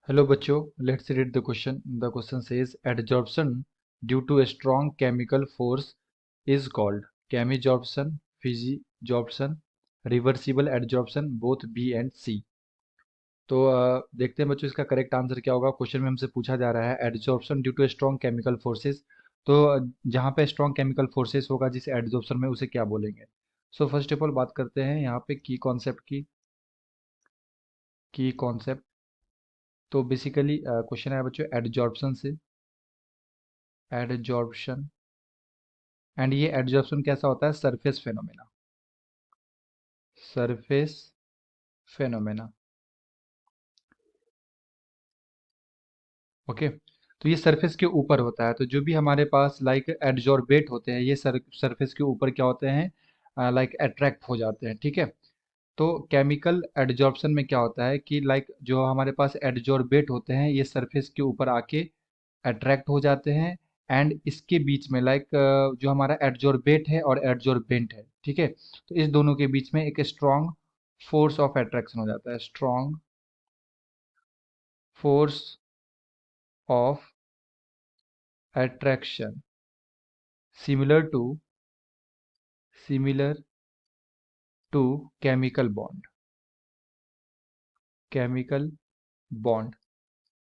Hello बच्चों, let's read the question. The question says adsorption due to a strong chemical force is called chemisorption, physisorption, reversible adsorption, both B and C. तो देखते हैं बच्चों इसका correct answer क्या होगा। Question में हमसे पूछा जा रहा है adsorption due to strong chemical forces. तो जहाँ पे स्ट्रॉन्ग केमिकल फोर्सेस होगा जिस एडजॉर्प्शन में उसे क्या बोलेंगे। सो फर्स्ट ऑफ ऑल बात करते हैं यहाँ पे की कॉन्सेप्ट। तो बेसिकली क्वेश्चन है बच्चों एडजॉर्प्शन से। एडजॉर्प्शन एंड ये एडजॉर्प्शन कैसा होता है, surface phenomena. Surface phenomena, okay. तो ये सरफेस के ऊपर होता है। तो जो भी हमारे पास लाइक एडजॉर्बेट होते हैं ये सरफेस के ऊपर क्या होते हैं, लाइक अट्रैक्ट हो जाते हैं, ठीक है। तो केमिकल एडजॉर्प्शन में क्या होता है कि लाइक जो हमारे पास एडजॉर्बेट होते हैं ये सरफेस के ऊपर आके अट्रैक्ट हो जाते हैं। एंड इसके बीच में लाइक जो हमारा एडजॉर्बेट है और एडजॉर्बेंट है, ठीक है। तो इस दोनों के बीच में एक स्ट्रॉन्ग फोर्स ऑफ अट्रैक्शन हो जाता है। Strong force of attraction similar to similar to chemical bond. Chemical bond,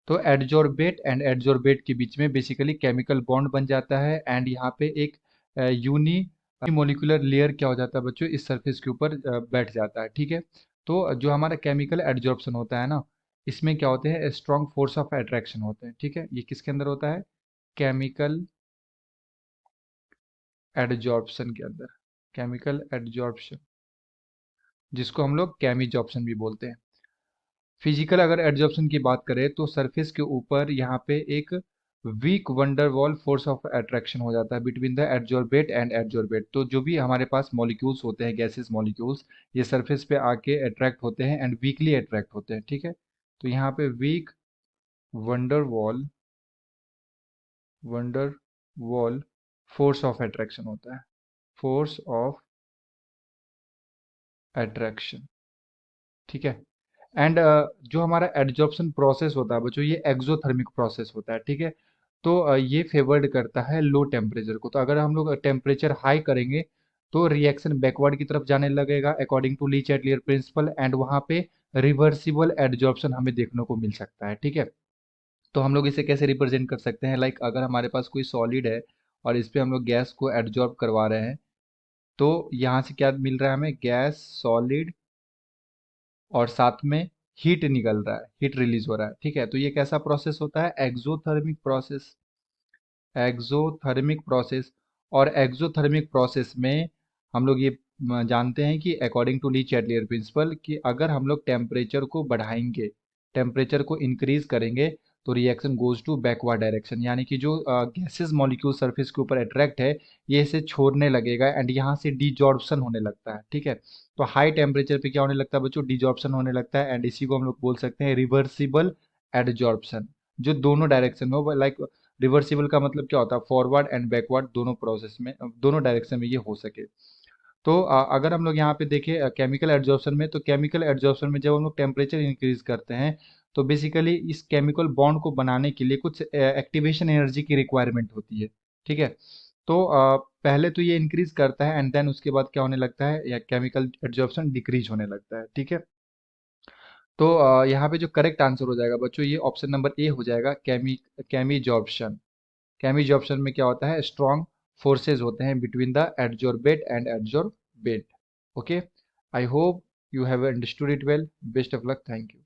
तो एडजॉर्बेट एंड एडजॉर्बेट के बीच में बेसिकली केमिकल बॉन्ड बन जाता है। एंड यहाँ पे एक यूनी मोलिकुलर लेयर क्या हो जाता है बच्चों, इस सरफेस के ऊपर बैठ जाता है, ठीक है। तो जो हमारा केमिकल एडजॉर्प्शन होता है ना, इसमें क्या होते हैं, स्ट्रॉन्ग फोर्स ऑफ अट्रैक्शन होते हैं, ठीक है। ये किसके अंदर होता है, केमिकल एडजॉर्प्शन के अंदर। केमिकल एडजॉर्प्शन जिसको हम लोग केमिजॉर्प्शन भी बोलते हैं। फिजिकल अगर एडजॉर्प्शन की बात करें तो सरफेस के ऊपर यहाँ पे एक weak van der Waals force of attraction हो जाता है between the adsorbate and adsorbate. तो जो भी हमारे पास मॉलिक्यूल्स होते हैं, गैसेस मॉलिक्यूल्स, ये सरफेस पे आके अट्रैक्ट होते हैं एंड वीकली अट्रैक्ट होते हैं, ठीक है। तो यहाँ पे weak van der Waals van der Waals force of attraction होता है। फोर्स ऑफ अट्रैक्शन, ठीक है। एंड जो हमारा एडजॉर्प्शन प्रोसेस होता है बच्चों ये एक्सोथर्मिक प्रोसेस होता है, ठीक है। तो ये फेवर्ड करता है लो टेम्परेचर को। तो अगर हम लोग टेम्परेचर हाई करेंगे तो रिएक्शन बैकवर्ड की तरफ जाने लगेगा according to Le Chatelier principle. And वहाँ पे रिवर्सिबल एडजॉर्प्शन हमें देखने को मिल सकता है, ठीक है। तो हम लोग इसे कैसे रिप्रेजेंट कर सकते हैं, लाइक अगर हमारे पास कोई सॉलिड है और इस पे हम लोग गैस को एडजॉर्ब करवा रहे हैं, तो यहाँ से क्या मिल रहा है हमें, गैस सॉलिड और साथ में हीट निकल रहा है, हीट रिलीज हो रहा है, ठीक है। तो ये कैसा प्रोसेस होता है, एक्सोथर्मिक प्रोसेस। एक्सोथर्मिक प्रोसेस, और एक्सोथर्मिक प्रोसेस में हम लोग ये जानते हैं कि according to Le Chatelier principle कि अगर हम लोग टेम्परेचर को बढ़ाएंगे, टेम्परेचर को इंक्रीज करेंगे, तो reaction goes to backward direction. यानी कि जो गैसेस मॉलिक्यूल सरफेस के ऊपर अट्रैक्ट है ये इसे छोड़ने लगेगा एंड यहाँ से डिजॉर्प्शन होने लगता है, ठीक है। तो हाई टेम्परेचर पे क्या होने लगता है बच्चों, डिजॉर्प्शन होने लगता है। एंड इसी को हम लोग बोल सकते हैं रिवर्सिबल एडजॉर्प्शन, जो दोनों डायरेक्शन में हो। लाइक रिवर्सिबल का मतलब क्या होता है, फॉरवर्ड एंड बैकवर्ड दोनों प्रोसेस में, दोनों डायरेक्शन में ये हो सके। तो अगर हम लोग यहाँ पे देखें केमिकल एडजॉर्प्शन में, तो केमिकल एडजॉर्प्शन में जब हम लोग टेम्परेचर इंक्रीज करते हैं तो बेसिकली इस केमिकल बॉन्ड को बनाने के लिए कुछ एक्टिवेशन एनर्जी की रिक्वायरमेंट होती है, ठीक है। तो पहले तो ये इंक्रीज करता है एंड देन उसके बाद क्या होने लगता है, या केमिकल एडजॉर्प्शन डिक्रीज होने लगता है, ठीक है। तो यहाँ पे जो करेक्ट आंसर हो जाएगा बच्चों ये ऑप्शन नंबर ए हो जाएगा, केमिजॉर्प्शन। केमिजॉर्प्शन में क्या होता है, स्ट्रॉन्ग फोर्सेज होते हैं between the adsorbate and adsorbate, okay. I hope you have understood it well. Best of luck, thank you.